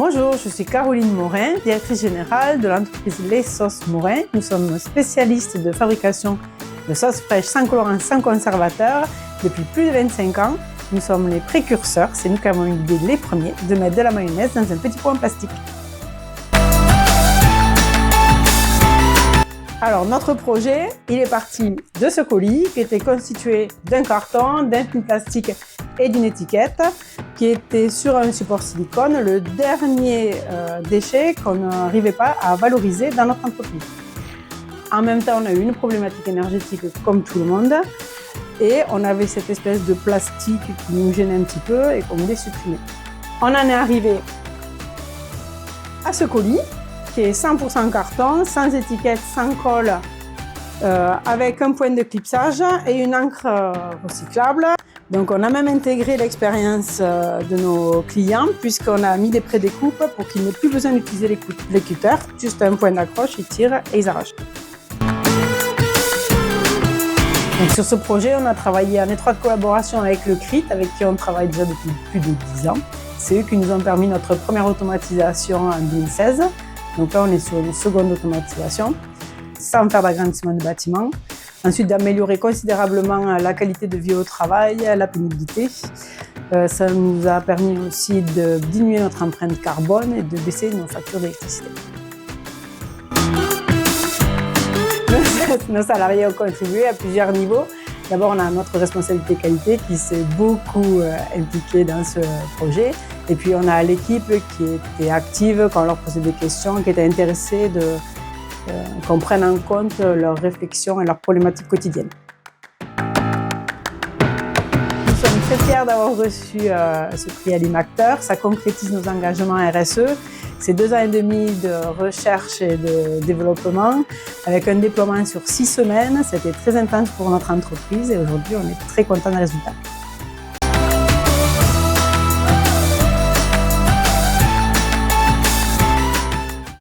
Bonjour, je suis Caroline Morin, directrice générale de l'entreprise Les Sauces Morin. Nous sommes spécialistes de fabrication de sauces fraîches sans colorant, sans conservateur depuis plus de 25 ans. Nous sommes les précurseurs, c'est nous qui avons eu l'idée les premiers de mettre de la mayonnaise dans un petit pot en plastique. Alors notre projet, il est parti de ce colis qui était constitué d'un carton, d'un film plastique et d'une étiquette qui était sur un support silicone, le dernier déchet qu'on n'arrivait pas à valoriser dans notre entreprise. En même temps, on a eu une problématique énergétique comme tout le monde et on avait cette espèce de plastique qui nous gênait un petit peu et qu'on voulait supprimer. On en est arrivé à ce colis qui est 100% carton, sans étiquette, sans colle, avec un point de clipsage et une encre recyclable. Donc on a même intégré l'expérience de nos clients puisqu'on a mis des pré-découpes pour qu'ils n'aient plus besoin d'utiliser les cutters, juste un point d'accroche, ils tirent et ils arrachent. Donc sur ce projet, on a travaillé en étroite collaboration avec le CRIT, avec qui on travaille déjà depuis plus de 10 ans. C'est eux qui nous ont permis notre première automatisation en 2016. Donc là, on est sur une seconde automatisation, sans faire d'agrandissement de bâtiment. Ensuite, d'améliorer considérablement la qualité de vie au travail, la pénibilité. Ça nous a permis aussi de diminuer notre empreinte carbone et de baisser nos factures d'électricité. Nos salariés ont contribué à plusieurs niveaux. D'abord, on a notre responsabilité qualité qui s'est beaucoup impliquée dans ce projet. Et puis, on a l'équipe qui était active quand on leur posait des questions, qui était intéressée qu'on prenne en compte leurs réflexions et leurs problématiques quotidiennes. Nous sommes très fiers d'avoir reçu ce prix Alimacteur. Ça concrétise nos engagements RSE. C'est 2 ans et demi de recherche et de développement avec un déploiement sur 6 semaines. C'était très intense pour notre entreprise et aujourd'hui, on est très contents des résultats.